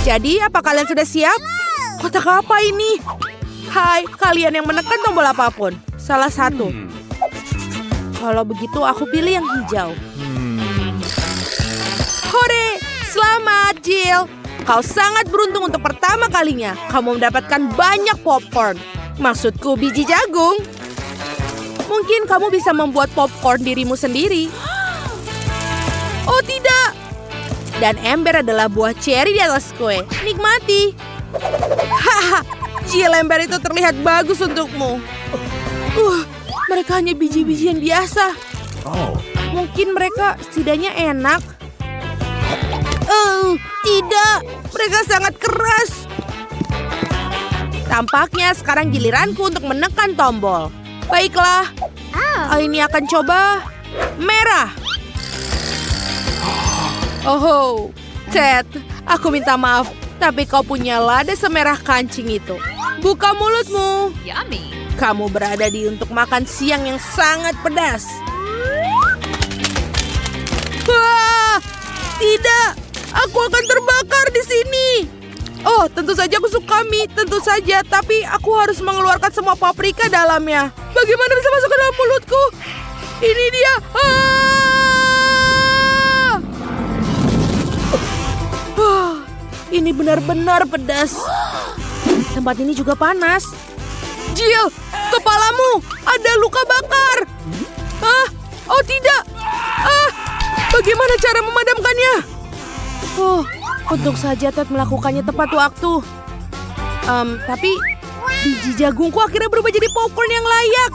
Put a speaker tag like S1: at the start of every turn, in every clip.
S1: Jadi, apa kalian sudah siap? Kotak apa ini? Hai, kalian yang menekan tombol apapun. Salah satu. Kalau begitu, aku pilih yang hijau. Hore! Selamat, Jill. Kau sangat beruntung untuk pertama kalinya. Kamu mendapatkan banyak popcorn. Maksudku, biji jagung. Mungkin kamu bisa membuat popcorn dirimu sendiri. Oh, tidak. Dan ember adalah buah ceri di atas kue. Nikmati. Haha, Jill, ember itu terlihat bagus untukmu. Mereka hanya biji-bijian biasa. Mungkin mereka setidaknya enak. Tidak. Mereka sangat keras. Tampaknya sekarang giliranku untuk menekan tombol. Baiklah. Ini akan coba merah. Oh, Ted, aku minta maaf, tapi kau punya lada semerah kancing itu. Buka mulutmu.
S2: Yummy.
S1: Kamu berada di untuk makan siang yang sangat pedas. Wah, tidak, aku akan terbakar di sini. Oh, tentu saja aku suka mie, tentu saja, tapi aku harus mengeluarkan semua paprika dalamnya. Bagaimana bisa masuk ke dalam mulutku? Ini dia. Ini benar-benar pedas. Tempat ini juga panas. Jill, kepalamu ada luka bakar. Oh tidak. Bagaimana cara memadamkannya? Untung saja Ted melakukannya tepat waktu. Tapi biji jagungku akhirnya berubah jadi popcorn yang layak.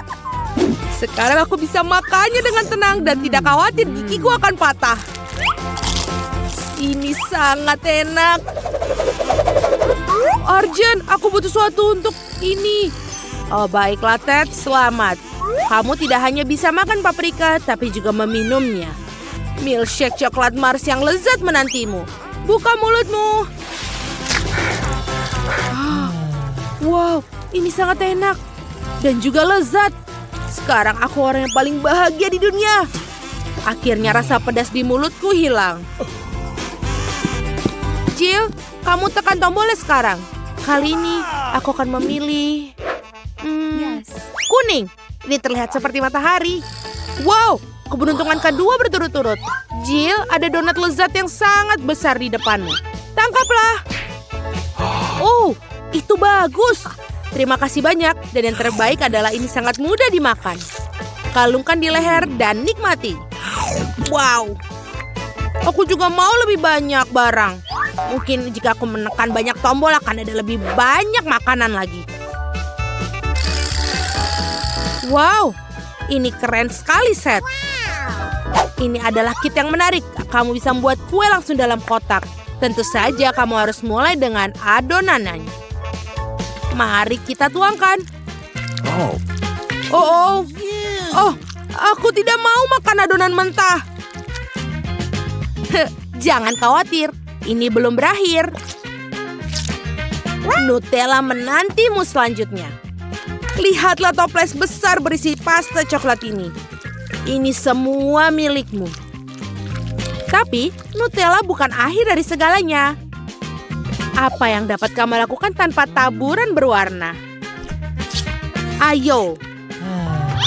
S1: Sekarang aku bisa makannya dengan tenang dan tidak khawatir gigiku akan patah. Ini sangat enak. Arjen, aku butuh sesuatu untuk ini. Oh, baiklah Ted, selamat. Kamu tidak hanya bisa makan paprika, tapi juga meminumnya. Milkshake coklat Mars yang lezat menantimu. Buka mulutmu. Wow, ini sangat enak. Dan juga lezat. Sekarang aku orang yang paling bahagia di dunia. Akhirnya rasa pedas di mulutku hilang. Jill, kamu tekan tombolnya sekarang. Kali ini aku akan memilih kuning. Ini terlihat seperti matahari. Wow, keberuntungan kedua berturut-turut. Jill, ada donat lezat yang sangat besar di depanmu. Tangkaplah. Oh, itu bagus. Terima kasih banyak. Dan yang terbaik adalah ini sangat mudah dimakan. Kalungkan di leher dan nikmati. Wow. Aku juga mau lebih banyak barang. Mungkin jika aku menekan banyak tombol akan ada lebih banyak makanan lagi. Wow, ini keren sekali, Seth. Ini adalah kit yang menarik. Kamu bisa membuat kue langsung dalam kotak. Tentu saja kamu harus mulai dengan adonannya. Mari kita tuangkan. Oh, aku tidak mau makan adonan mentah. Jangan khawatir. Ini belum berakhir. Nutella menantimu selanjutnya. Lihatlah toples besar berisi pasta coklat ini. Ini semua milikmu. Tapi Nutella bukan akhir dari segalanya. Apa yang dapat kamu lakukan tanpa taburan berwarna? Ayo.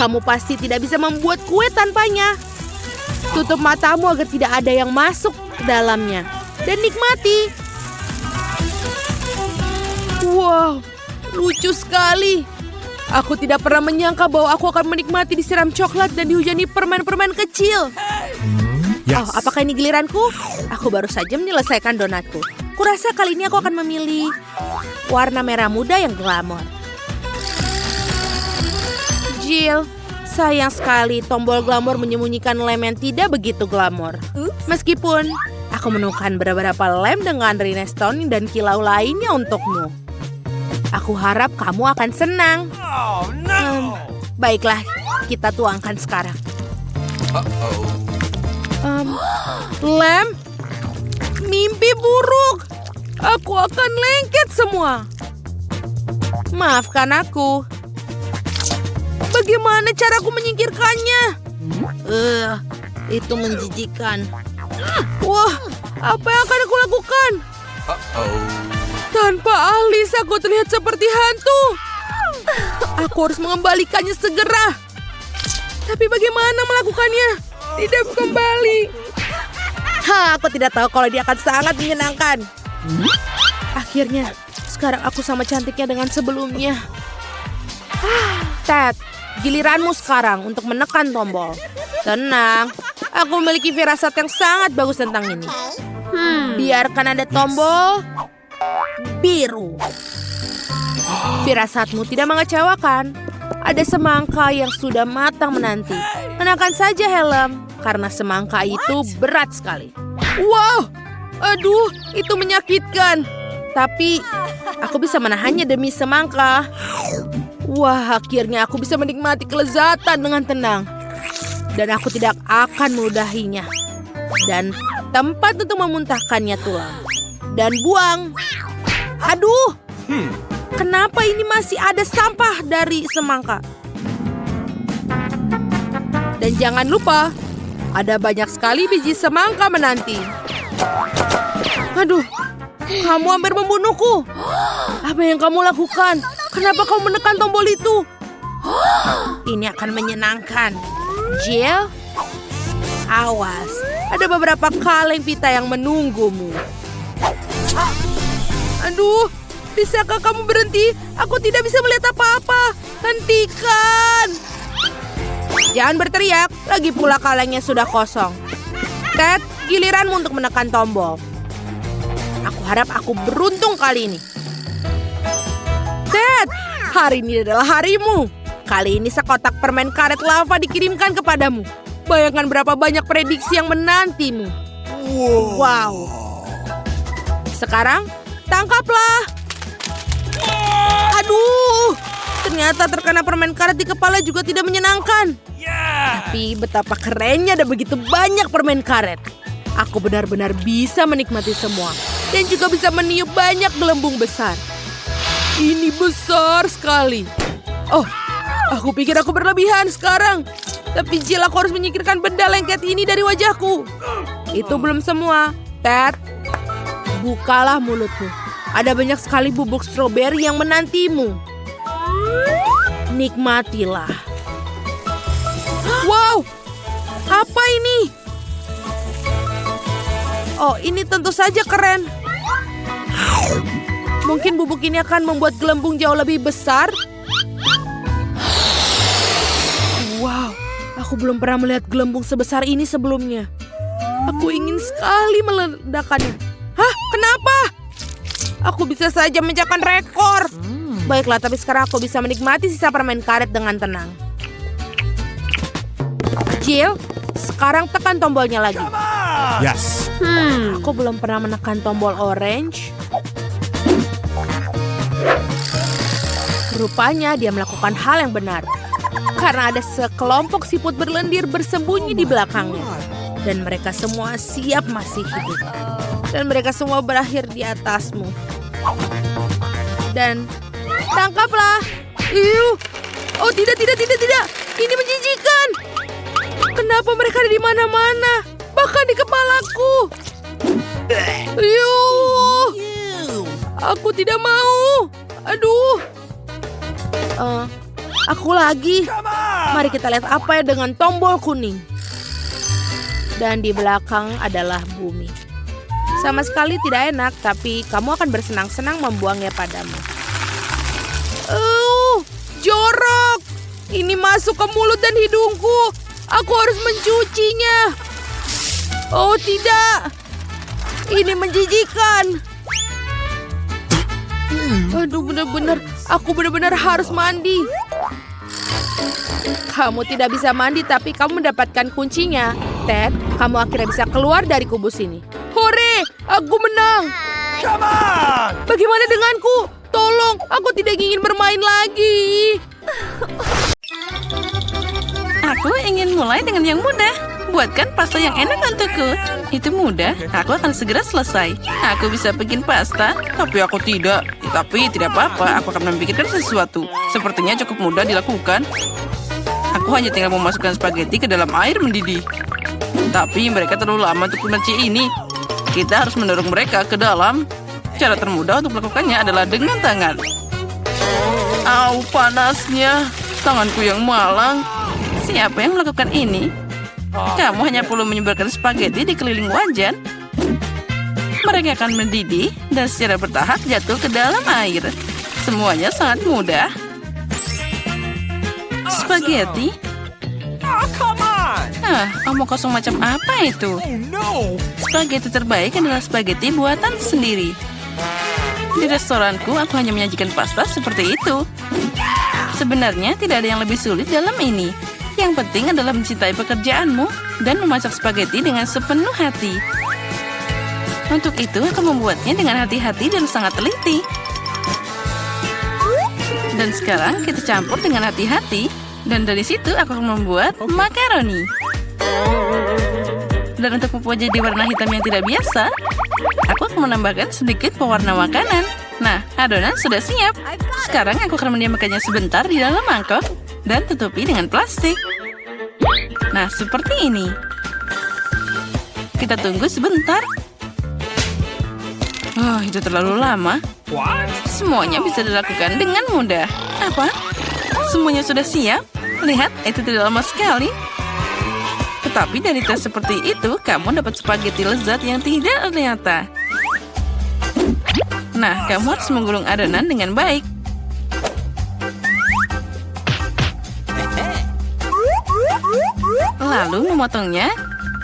S1: Kamu pasti tidak bisa membuat kue tanpanya. Tutup matamu agar tidak ada yang masuk ke dalamnya. Dan nikmati. Wow, lucu sekali. Aku tidak pernah menyangka bahwa aku akan menikmati disiram coklat dan dihujani permen-permen kecil. Oh, apakah ini giliranku? Aku baru saja menyelesaikan donatku. Kurasa kali ini aku akan memilih warna merah muda yang glamor. Jill, sayang sekali tombol glamor menyembunyikan lem yang tidak begitu glamor. Meskipun aku menemukan beberapa lem dengan rhinestone dan kilau lainnya untukmu. Aku harap kamu akan senang. Baiklah, kita tuangkan sekarang. Lem? Mimpi buruk. Aku akan lengket semua. Maafkan aku. Bagaimana caraku menyingkirkannya? Itu menjijikan. Wah, apa yang akan aku lakukan? Tanpa alis, aku terlihat seperti hantu. Aku harus mengembalikannya segera. Tapi bagaimana melakukannya? Tidak kembali. Aku tidak tahu kalau dia akan sangat menyenangkan. Akhirnya, sekarang aku sama cantiknya dengan sebelumnya. Ted, giliranmu sekarang untuk menekan tombol. Tenang, aku memiliki firasat yang sangat bagus tentang ini. Biarkan ada tombol biru. Firasatmu tidak mengecewakan. Ada semangka yang sudah matang menanti. Kenakan saja helm, karena semangka itu berat sekali. Wow, aduh, itu menyakitkan. Tapi, aku bisa menahannya demi semangka. Wah, akhirnya aku bisa menikmati kelezatan dengan tenang. Dan aku tidak akan meludahinya. Dan tempat untuk memuntahkannya tulang. Dan buang. Aduh, kenapa ini masih ada sampah dari semangka? Dan jangan lupa, ada banyak sekali biji semangka menanti. Aduh, kamu hampir membunuhku. Apa yang kamu lakukan? Kenapa kamu menekan tombol itu? Ini akan menyenangkan. Jill, awas. Ada beberapa kaleng pita yang menunggumu. Aduh, bisakah kamu berhenti? Aku tidak bisa melihat apa-apa. Hentikan! Jangan berteriak, lagi pula kalengnya sudah kosong. Ted, giliranmu untuk menekan tombol. Aku harap aku beruntung kali ini. Ted, hari ini adalah harimu. Kali ini sekotak permen karet lava dikirimkan kepadamu. Bayangkan berapa banyak prediksi yang menantimu. Wow. Sekarang, tangkaplah. Aduh, ternyata terkena permen karet di kepala juga tidak menyenangkan. Tapi betapa kerennya ada begitu banyak permen karet. Aku benar-benar bisa menikmati semua. Dan juga bisa meniup banyak gelembung besar. Ini besar sekali. Oh, aku pikir aku berlebihan sekarang. Tapi Jill, aku harus menyingkirkan benda lengket ini dari wajahku. Itu belum semua. Ted, bukalah mulutmu. Ada banyak sekali bubuk stroberi yang menantimu. Nikmatilah. Wow, apa ini? Oh, ini tentu saja keren. Mungkin bubuk ini akan membuat gelembung jauh lebih besar. Wow, aku belum pernah melihat gelembung sebesar ini sebelumnya. Aku ingin sekali meledakannya. Hah, kenapa? Aku bisa saja memecahkan rekor. Baiklah, tapi sekarang aku bisa menikmati sisa permen karet dengan tenang. Jill, sekarang tekan tombolnya lagi.
S2: Yes.
S1: Aku belum pernah menekan tombol orange. Rupanya dia melakukan hal yang benar. Karena ada sekelompok siput berlendir bersembunyi di belakangnya. Dan mereka semua siap masih hidup. Dan mereka semua berakhir di atasmu. Dan tangkaplah. Oh, tidak. Ini menjijikan. Kenapa mereka ada di mana-mana? Bahkan di kepalaku. Aku tidak mau. Aduh. Aku lagi. Mari kita lihat apa ya dengan tombol kuning. Dan di belakang adalah bumi. Sama sekali tidak enak, tapi kamu akan bersenang-senang membuangnya padamu. Jorok. Ini masuk ke mulut dan hidungku. Aku harus mencucinya. Oh tidak. Ini menjijikan. Aduh, aku benar-benar harus mandi. Kamu tidak bisa mandi, tapi kamu mendapatkan kuncinya. Ted, kamu akhirnya bisa keluar dari kubus ini. Hore, aku menang.
S2: Come on!
S1: Bagaimana denganku? Tolong, aku tidak ingin bermain lagi.
S3: Aku ingin mulai dengan yang mudah. Buatkan pasta yang enak untukku. Itu mudah, aku akan segera selesai. Aku bisa bikin pasta, tapi aku tidak. Tapi tidak apa-apa, aku akan memikirkan sesuatu. Sepertinya cukup mudah dilakukan. Aku hanya tinggal memasukkan spaghetti ke dalam air mendidih. Tapi mereka terlalu lama untuk kunci ini. Kita harus mendorong mereka ke dalam. Cara termudah untuk melakukannya adalah dengan tangan. Au, panasnya. Tanganku yang malang. Siapa yang melakukan ini? Kamu hanya perlu menyebarkan spaghetti di keliling wajan. Mereka akan mendidih dan secara bertahap jatuh ke dalam air. Semuanya sangat mudah. Spaghetti?
S2: Come on!
S3: Omong kosong macam apa itu?
S2: Oh no!
S3: Spaghetti terbaik adalah spaghetti buatan sendiri. Di restoranku, aku hanya menyajikan pasta seperti itu. Sebenarnya tidak ada yang lebih sulit dalam ini. Yang penting adalah mencintai pekerjaanmu dan memasak spaghetti dengan sepenuh hati. Untuk itu, aku membuatnya dengan hati-hati dan sangat teliti. Dan sekarang kita campur dengan hati-hati. Dan dari situ aku akan membuat makaroni. Dan untuk membuat jadi warna hitam yang tidak biasa, aku akan menambahkan sedikit pewarna makanan. Nah, adonan sudah siap. Sekarang aku akan mendiamkannya sebentar di dalam mangkok dan tutupi dengan plastik. Nah, seperti ini. Kita tunggu sebentar. Oh, itu terlalu lama.
S2: What?
S3: Semuanya bisa dilakukan dengan mudah. Apa? Semuanya sudah siap? Lihat, itu tidak lama sekali. Tetapi dari tes seperti itu, kamu dapat spaghetti lezat yang tidak ternyata. Nah, kamu harus menggulung adonan dengan baik. Lalu memotongnya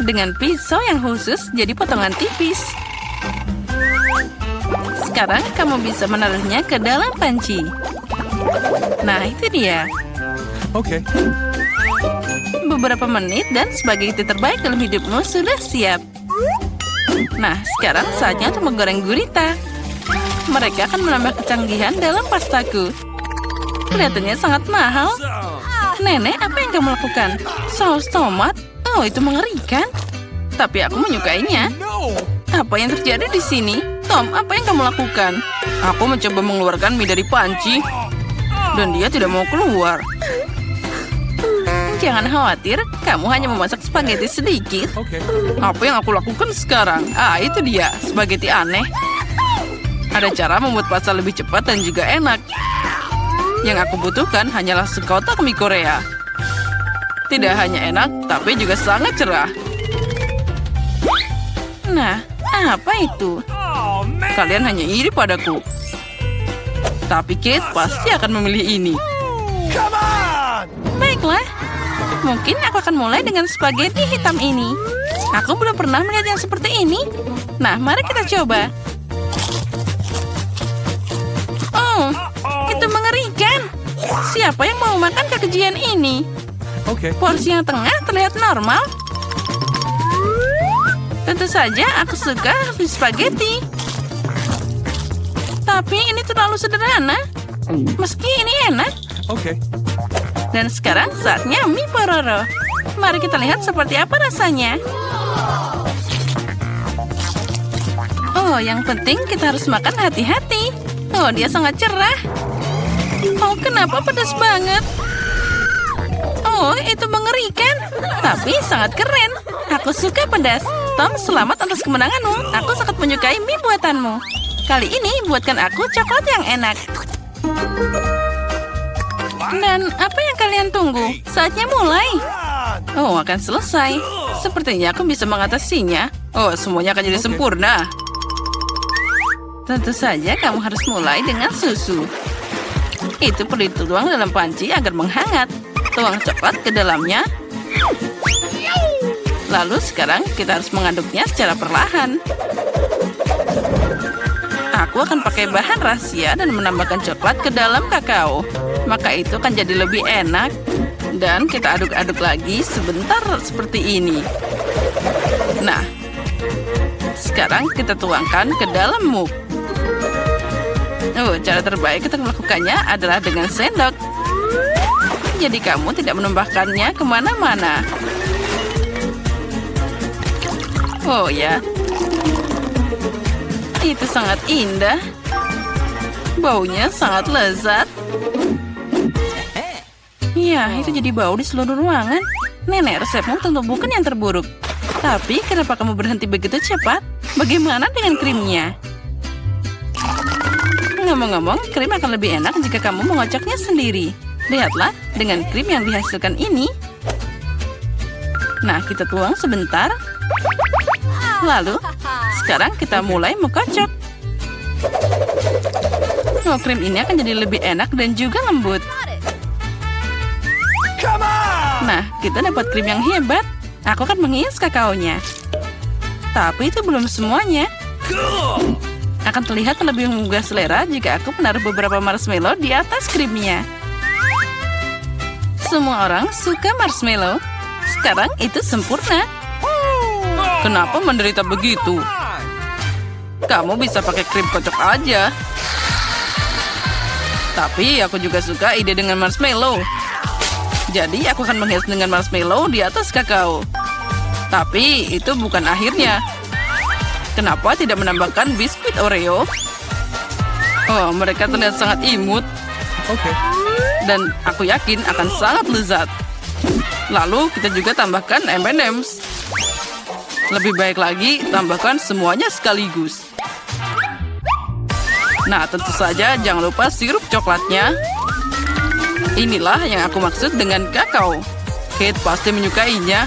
S3: dengan pisau yang khusus jadi potongan tipis. Sekarang kamu bisa menaruhnya ke dalam panci. Nah, itu dia.
S2: Okay.
S3: Beberapa menit dan spaghetti terbaik dalam hidupmu sudah siap. Nah, sekarang saatnya untuk menggoreng gurita. Mereka akan menambah kecanggihan dalam pastaku. Kelihatannya sangat mahal. Nenek, apa yang kamu lakukan? Saus tomat? Oh, itu mengerikan. Tapi aku menyukainya.
S2: No!
S3: Apa yang terjadi di sini? Tom, apa yang kamu lakukan? Aku mencoba mengeluarkan mie dari panci. Dan dia tidak mau keluar. Jangan khawatir, kamu hanya memasak spaghetti sedikit.
S2: Okay.
S3: Apa yang aku lakukan sekarang? Itu dia, spaghetti aneh. Ada cara membuat pasta lebih cepat dan juga enak. Yang aku butuhkan hanyalah sekotak mie Korea. Tidak hanya enak, tapi juga sangat cerah. Nah, apa itu?
S2: Oh man!
S3: Kalian hanya iri padaku. Tapi Kate pasti akan memilih ini.
S2: Come on!
S3: Baiklah, mungkin aku akan mulai dengan spaghetti hitam ini. Aku belum pernah melihat yang seperti ini. Nah, mari kita coba. Oh, itu mengerikan. Siapa yang mau makan kekejian ini?
S2: Okay.
S3: Porsi yang tengah terlihat normal. Tentu saja aku suka spaghetti. Tapi ini terlalu sederhana. Meski ini enak.
S2: Okay.
S3: Dan sekarang saatnya mie pororo. Mari kita lihat seperti apa rasanya. Oh, yang penting kita harus makan hati-hati. Oh, dia sangat cerah. Oh, kenapa pedas banget? Oh, itu mengerikan. Tapi sangat keren. Aku suka pedas. Tom, selamat atas kemenanganmu. Aku sangat menyukai mie buatanmu. Kali ini buatkan aku coklat yang enak. Dan apa yang kalian tunggu? Saatnya mulai. Oh, akan selesai. Sepertinya aku bisa mengatasinya. Oh, semuanya akan jadi sempurna. Tentu saja kamu harus mulai dengan susu. Itu perlu dituang dalam panci agar menghangat. Tuang coklat ke dalamnya. Lalu sekarang kita harus mengaduknya secara perlahan. Aku akan pakai bahan rahasia dan menambahkan coklat ke dalam kakao. Maka itu akan jadi lebih enak. Dan kita aduk-aduk lagi sebentar seperti ini. Nah, sekarang kita tuangkan ke dalam mug. Oh, cara terbaik kita melakukannya adalah dengan sendok. Jadi kamu tidak menambahkannya kemana-mana. Oh ya, itu sangat indah. Baunya sangat lezat. Ya, itu jadi bau di seluruh ruangan. Nenek, resepmu tentu bukan yang terburuk. Tapi kenapa kamu berhenti begitu cepat? Bagaimana dengan krimnya? Ngomong-ngomong, krim akan lebih enak jika kamu mengocoknya sendiri. Lihatlah, dengan krim yang dihasilkan ini. Nah, kita tuang sebentar. Lalu, sekarang kita mulai mengocok. Oh, krim ini akan jadi lebih enak dan juga lembut.
S2: Come on!
S3: Nah, kita dapat krim yang hebat. Aku akan menghias kakaonya. Tapi itu belum semuanya.
S2: Cool!
S3: Akan terlihat lebih menggugah selera jika aku menaruh beberapa marshmallow di atas krimnya. Semua orang suka marshmallow. Sekarang itu sempurna. Kenapa menderita begitu? Kamu bisa pakai krim kocok aja. Tapi aku juga suka ide dengan marshmallow. Jadi aku akan menghias dengan marshmallow di atas kakao. Tapi itu bukan akhirnya. Kenapa tidak menambahkan biskuit Oreo? Oh, mereka terlihat sangat imut.
S2: Okay.
S3: Dan aku yakin akan sangat lezat. Lalu kita juga tambahkan M&M's. Lebih baik lagi, tambahkan semuanya sekaligus. Nah, tentu saja jangan lupa sirup coklatnya. Inilah yang aku maksud dengan kakao. Kate pasti menyukainya.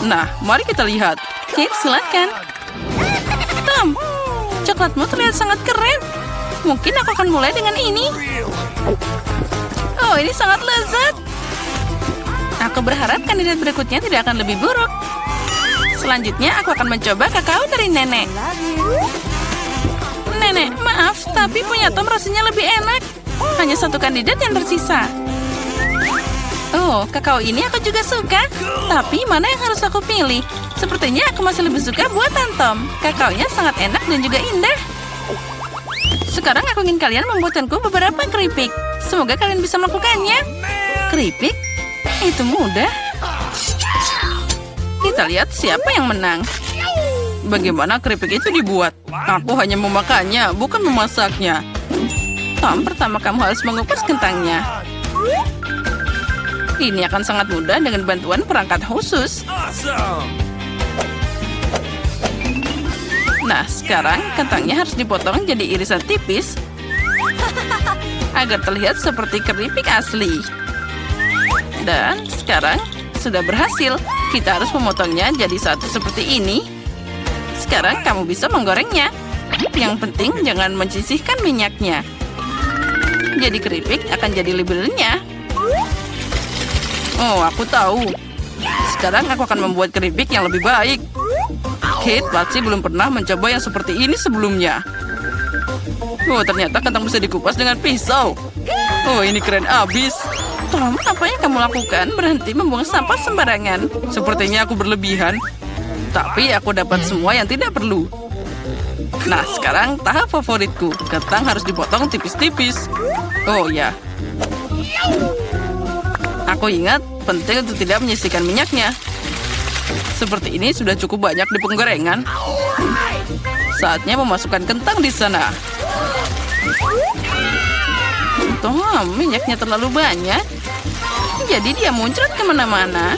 S3: Nah, mari kita lihat. Kate, silakan. Tom, coklatmu terlihat sangat keren. Mungkin aku akan mulai dengan ini. Oh, ini sangat lezat. Aku berharap kandidat berikutnya tidak akan lebih buruk. Selanjutnya, aku akan mencoba kakao dari nenek. Nenek, maaf, tapi punya Tom rasanya lebih enak. Hanya satu kandidat yang tersisa. Oh, kakao ini aku juga suka. Tapi mana yang harus aku pilih? Sepertinya aku masih lebih suka buatan Tom. Kakaonya sangat enak dan juga indah. Sekarang aku ingin kalian membuatkanku beberapa keripik. Semoga kalian bisa melakukannya. Keripik? Itu mudah. Kita lihat siapa yang menang. Bagaimana keripik itu dibuat? Aku hanya memakannya, bukan memasaknya. Tom, pertama kamu harus mengupas kentangnya. Ini akan sangat mudah dengan bantuan perangkat khusus.
S2: Awesome!
S3: Nah, sekarang kentangnya harus dipotong jadi irisan tipis agar terlihat seperti keripik asli. Dan sekarang sudah berhasil. Kita harus memotongnya jadi satu seperti ini. Sekarang kamu bisa menggorengnya. Yang penting jangan menyisihkan minyaknya. Jadi keripik akan jadi lebih renyah. Oh, aku tahu. Sekarang aku akan membuat keripik yang lebih baik. Kate pasti belum pernah mencoba yang seperti ini sebelumnya. Oh, ternyata kentang bisa dikupas dengan pisau. Oh, ini keren abis. Tom, apa yang kamu lakukan? Berhenti membuang sampah sembarangan. Sepertinya aku berlebihan. Tapi aku dapat semua yang tidak perlu. Nah, sekarang tahap favoritku. Kentang harus dipotong tipis-tipis. Oh ya. Aku ingat, penting untuk tidak menyisihkan minyaknya. Seperti ini sudah cukup banyak di penggorengan. Saatnya memasukkan kentang di sana. Tom, minyaknya terlalu banyak. Jadi dia muncrat kemana-mana.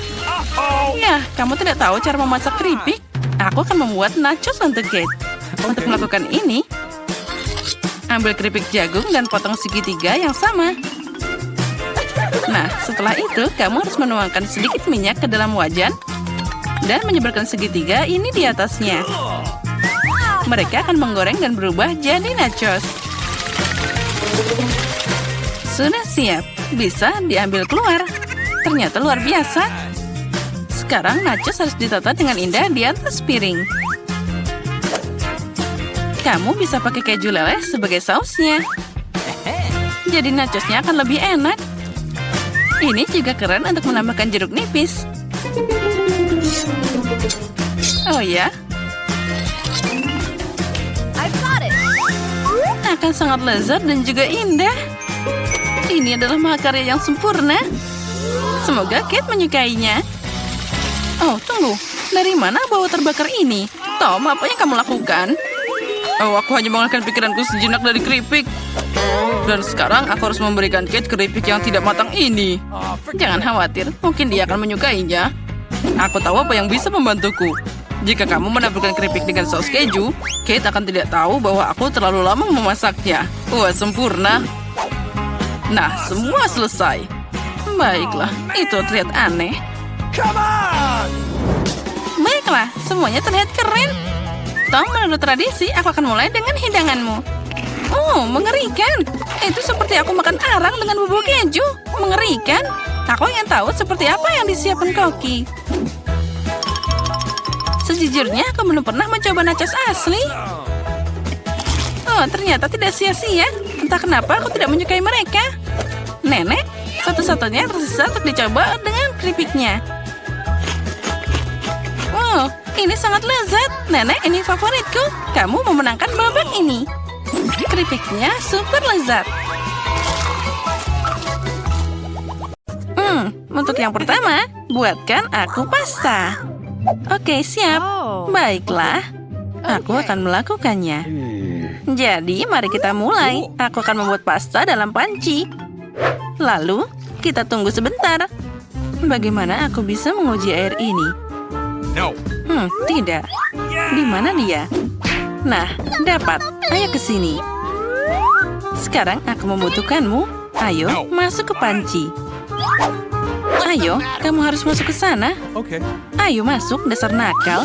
S3: Ya, kamu tidak tahu cara memasak keripik. Aku akan membuat nachos untuk Kate. Untuk melakukan ini, ambil keripik jagung dan potong segitiga yang sama. Nah, setelah itu, kamu harus menuangkan sedikit minyak ke dalam wajan dan menyebarkan segitiga ini di atasnya. Mereka akan menggoreng dan berubah jadi nachos. Sudah siap, bisa diambil keluar. Ternyata luar biasa. Sekarang nachos harus ditata dengan indah di atas piring. Kamu bisa pakai keju leleh sebagai sausnya. Jadi nachosnya akan lebih enak. Ini juga keren untuk menambahkan jeruk nipis. Oh ya? Akan sangat lezat dan juga indah. Ini adalah mahakarya yang sempurna. Semoga Kate menyukainya. Oh, tunggu. Dari mana bau terbakar ini? Tom, apa yang kamu lakukan? Oh, aku hanya mengalihkan pikiranku sejenak dari keripik. Dan sekarang aku harus memberikan Kate keripik yang tidak matang ini. Jangan khawatir, mungkin dia akan menyukainya. Aku tahu apa yang bisa membantuku. Jika kamu menaburkan keripik dengan saus keju, Kate akan tidak tahu bahwa aku terlalu lama memasaknya. Wah, sempurna. Nah, semua selesai. Baiklah, itu terlihat aneh.
S2: Come on!
S3: Baiklah, semuanya terlihat keren. Tom, menurut tradisi, aku akan mulai dengan hidanganmu. Oh, mengerikan. Itu seperti aku makan arang dengan bubuk keju. Mengerikan. Aku ingin tahu seperti apa yang disiapkan Koki. Sejujurnya, aku belum pernah mencoba nachos asli. Oh, ternyata tidak sia-sia. Entah kenapa aku tidak menyukai mereka. Nenek, satu-satunya yang tersisa untuk dicoba dengan keripiknya. Oh, ini sangat lezat. Nenek, ini favoritku. Kamu memenangkan babak ini. Keripiknya super lezat. Untuk yang pertama, buatkan aku pasta. Oke, siap. Baiklah, aku akan melakukannya. Jadi, mari kita mulai. Aku akan membuat pasta dalam panci. Lalu, kita tunggu sebentar. Bagaimana aku bisa menguji air ini?
S2: No.
S3: Tidak. Di mana dia? Nah, dapat. Ayo ke sini. Sekarang aku membutuhkanmu. Ayo, masuk ke panci. Ayo, kamu harus masuk ke sana.
S2: Okay.
S3: Ayo masuk, dasar nakal.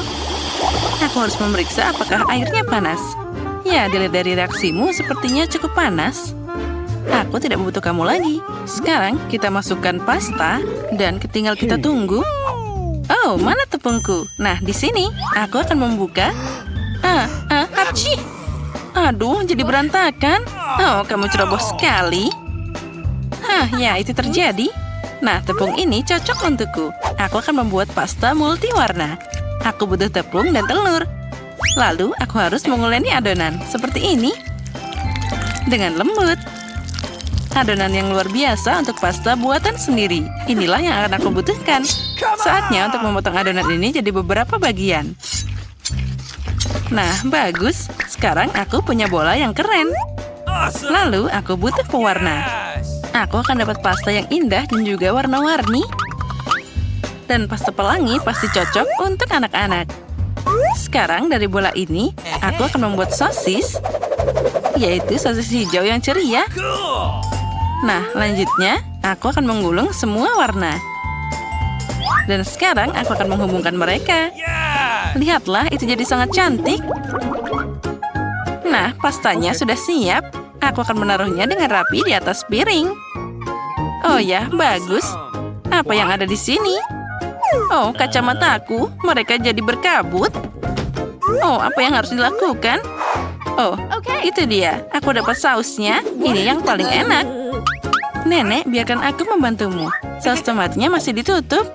S3: Aku harus memeriksa apakah airnya panas. Ya, dilihat dari reaksimu sepertinya cukup panas. Aku tidak membutuh kamu lagi. Sekarang kita masukkan pasta dan tinggal kita tunggu. Oh, mana tepungku? Nah, di sini aku akan membuka. Apci. Aduh, jadi berantakan. Oh, kamu ceroboh sekali. Ya, itu terjadi. Nah, tepung ini cocok untukku. Aku akan membuat pasta multiwarna. Aku butuh tepung dan telur. Lalu, aku harus menguleni adonan seperti ini. Dengan lembut. Adonan yang luar biasa untuk pasta buatan sendiri. Inilah yang akan aku butuhkan. Saatnya untuk memotong adonan ini jadi beberapa bagian. Nah, bagus. Sekarang aku punya bola yang keren.
S2: Awesome.
S3: Lalu, aku butuh pewarna. Aku akan dapat pasta yang indah dan juga warna-warni. Dan pasta pelangi pasti cocok untuk anak-anak. Sekarang dari bola ini, aku akan membuat sosis. Yaitu sosis hijau yang ceria.
S2: Cool.
S3: Nah, lanjutnya, aku akan menggulung semua warna. Dan sekarang aku akan menghubungkan mereka.
S2: Yeah.
S3: Lihatlah, itu jadi sangat cantik. Nah, pastanya sudah siap. Aku akan menaruhnya dengan rapi di atas piring. Oh ya, bagus. Apa yang ada di sini? Oh, kacamataku. Mereka jadi berkabut. Oh, apa yang harus dilakukan? Oh, itu dia. Aku dapat sausnya. Ini yang paling enak. Nenek, biarkan aku membantumu. Saus tomatnya masih ditutup.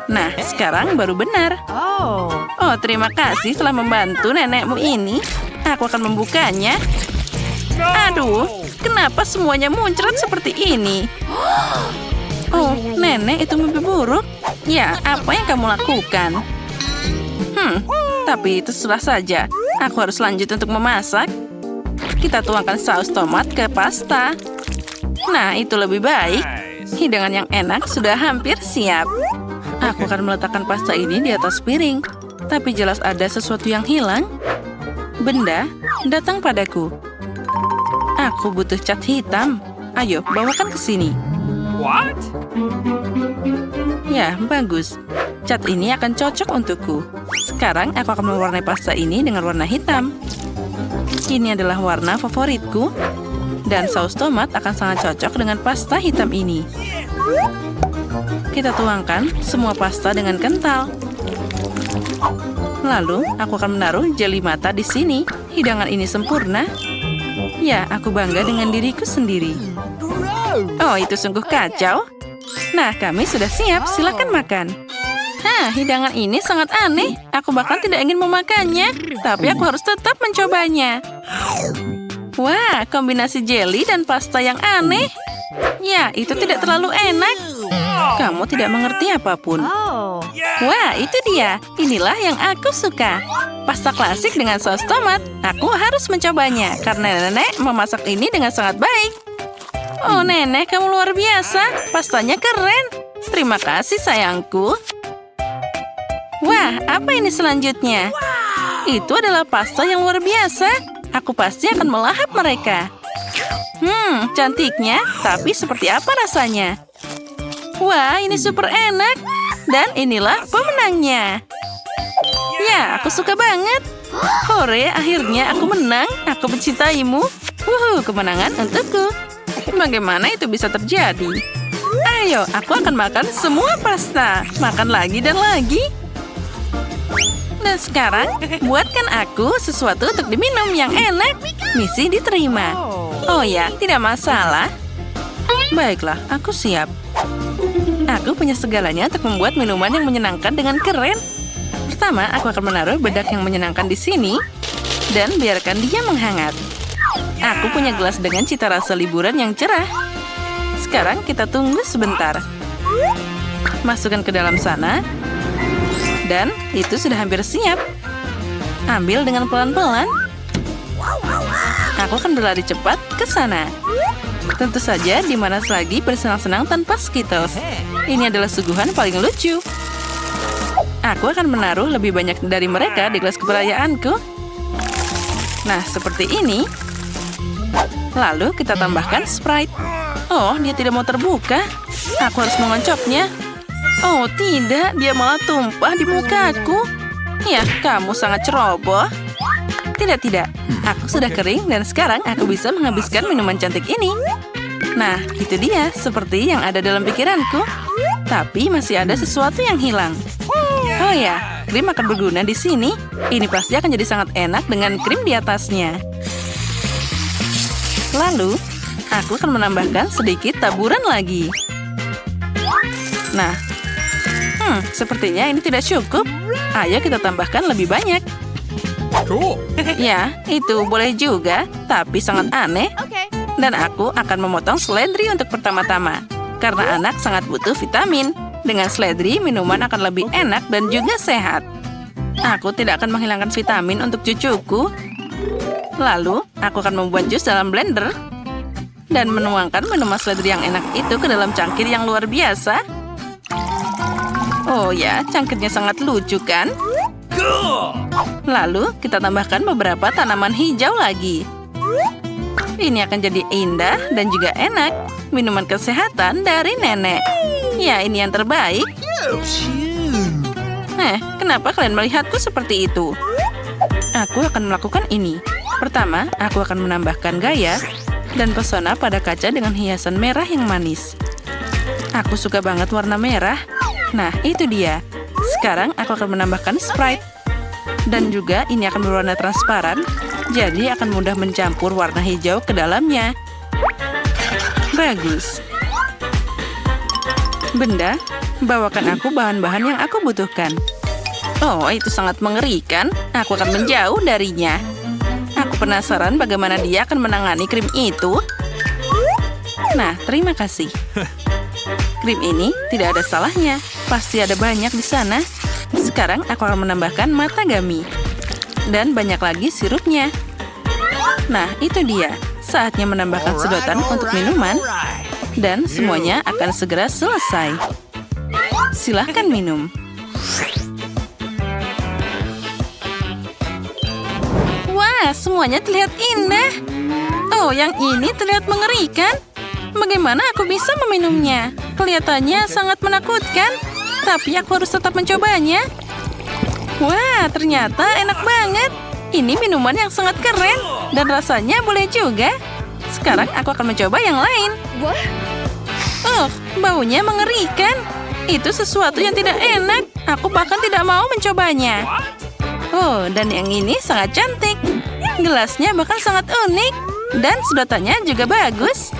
S3: Nah, sekarang baru benar. Oh, terima kasih telah membantu nenekmu ini. Aku akan membukanya. Aduh, kenapa semuanya muncrat seperti ini? Oh, nenek, itu mimpi buruk. Ya, apa yang kamu lakukan? Tapi itu terserah saja. Aku harus lanjut untuk memasak. Kita tuangkan saus tomat ke pasta. Nah, itu lebih baik. Hidangan yang enak sudah hampir siap. Aku akan meletakkan pasta ini di atas piring. Tapi jelas ada sesuatu yang hilang. Benda datang padaku. Aku butuh cat hitam. Ayo, bawakan ke sini.
S2: What?
S3: Ya, bagus. Cat ini akan cocok untukku. Sekarang aku akan mewarnai pasta ini dengan warna hitam. Ini adalah warna favoritku. Dan saus tomat akan sangat cocok dengan pasta hitam ini. Kita tuangkan semua pasta dengan kental. Lalu, aku akan menaruh jeli mata di sini. Hidangan ini sempurna. Ya, aku bangga dengan diriku sendiri. Oh, itu sungguh kacau. Nah, kami sudah siap. Silakan makan. Hidangan ini sangat aneh. Aku bahkan tidak ingin memakannya. Tapi aku harus tetap mencobanya. Wah, kombinasi jelly dan pasta yang aneh. Ya, itu tidak terlalu enak. Kamu tidak mengerti apapun. Wah, itu dia. Inilah yang aku suka. Pasta klasik dengan saus tomat. Aku harus mencobanya karena nenek memasak ini dengan sangat baik. Oh, nenek, kamu luar biasa. Pastanya keren. Terima kasih, sayangku. Wah, apa ini selanjutnya? Itu adalah pasta yang luar biasa. Aku pasti akan melahap mereka. Cantiknya, tapi seperti apa rasanya? Wah, ini super enak. Dan inilah pemenangnya. Ya, aku suka banget. Hore, akhirnya aku menang. Aku mencintaimu. Kemenangan untukku. Bagaimana itu bisa terjadi? Ayo, aku akan makan semua pasta. Makan lagi dan lagi. Dan sekarang, buatkan aku sesuatu untuk diminum yang enak. Misi diterima. Oh ya, tidak masalah. Baiklah, aku siap. Aku punya segalanya untuk membuat minuman yang menyenangkan dengan keren. Pertama, aku akan menaruh bedak yang menyenangkan di sini. Dan biarkan dia menghangat. Aku punya gelas dengan cita rasa liburan yang cerah. Sekarang kita tunggu sebentar. Masukkan ke dalam sana. Dan itu sudah hampir siap. Ambil dengan pelan-pelan. Aku akan berlari cepat ke sana. Tentu saja di mana lagi bersenang-senang tanpa Skittles. Ini adalah suguhan paling lucu. Aku akan menaruh lebih banyak dari mereka di gelas keperayaanku. Nah, seperti ini. Lalu kita tambahkan Sprite. Oh, dia tidak mau terbuka. Aku harus mengoncopnya. Oh, tidak. Dia malah tumpah di mukaku. Ya, kamu sangat ceroboh. Tidak. Aku sudah kering dan sekarang aku bisa menghabiskan minuman cantik ini. Nah, itu dia. Seperti yang ada dalam pikiranku. Tapi masih ada sesuatu yang hilang. Oh ya, krim akan berguna di sini. Ini pasti akan jadi sangat enak dengan krim di atasnya. Lalu, aku akan menambahkan sedikit taburan lagi. Nah, sepertinya ini tidak cukup. Ayo kita tambahkan lebih banyak.
S2: Cool.
S3: Ya, itu boleh juga, tapi sangat aneh. Dan aku akan memotong seledri untuk pertama-tama. Karena anak sangat butuh vitamin. Dengan seledri, minuman akan lebih enak dan juga sehat. Aku tidak akan menghilangkan vitamin untuk cucuku. Lalu, aku akan membuat jus dalam blender. Dan menuangkan minuman seledri yang enak itu ke dalam cangkir yang luar biasa. Oh ya, cangkirnya sangat lucu kan?
S2: Cool.
S3: Lalu, kita tambahkan beberapa tanaman hijau lagi. Ini akan jadi indah dan juga enak. Minuman kesehatan dari nenek. Ya, ini yang terbaik. Kenapa kalian melihatku seperti itu? Aku akan melakukan ini. Pertama, aku akan menambahkan gaya dan pesona pada kaca dengan hiasan merah yang manis. Aku suka banget warna merah. Nah, itu dia. Sekarang aku akan menambahkan Sprite. Dan juga ini akan berwarna transparan, jadi akan mudah mencampur warna hijau ke dalamnya. Bagus. Benda, bawakan aku bahan-bahan yang aku butuhkan. Oh, itu sangat mengerikan. Aku akan menjauh darinya. Aku penasaran bagaimana dia akan menangani krim itu. Nah, terima kasih. Krim ini tidak ada salahnya. Pasti ada banyak di sana. Sekarang aku akan menambahkan matagami. Dan banyak lagi sirupnya. Nah, itu dia. Saatnya menambahkan sedotan untuk minuman. Dan semuanya akan segera selesai. Silahkan minum. Wah, semuanya terlihat indah. Oh, yang ini terlihat mengerikan. Bagaimana aku bisa meminumnya? Kelihatannya sangat menakutkan. Tapi aku harus tetap mencobanya. Wah, ternyata enak banget. Ini minuman yang sangat keren. Dan rasanya boleh juga. Sekarang aku akan mencoba yang lain. Oh, baunya mengerikan. Itu sesuatu yang tidak enak. Aku bahkan tidak mau mencobanya. Oh, dan yang ini sangat cantik. Gelasnya bahkan sangat unik. Dan sedotannya juga bagus.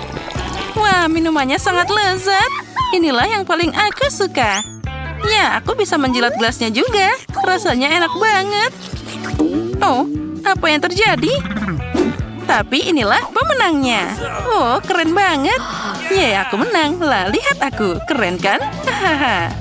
S3: Wah, minumannya sangat lezat. Inilah yang paling aku suka. Ya, aku bisa menjilat gelasnya juga. Rasanya enak banget. Oh, apa yang terjadi? Tapi inilah pemenangnya. Oh, keren banget. Yeay, aku menang. Lah, lihat aku. Keren kan? Hahaha.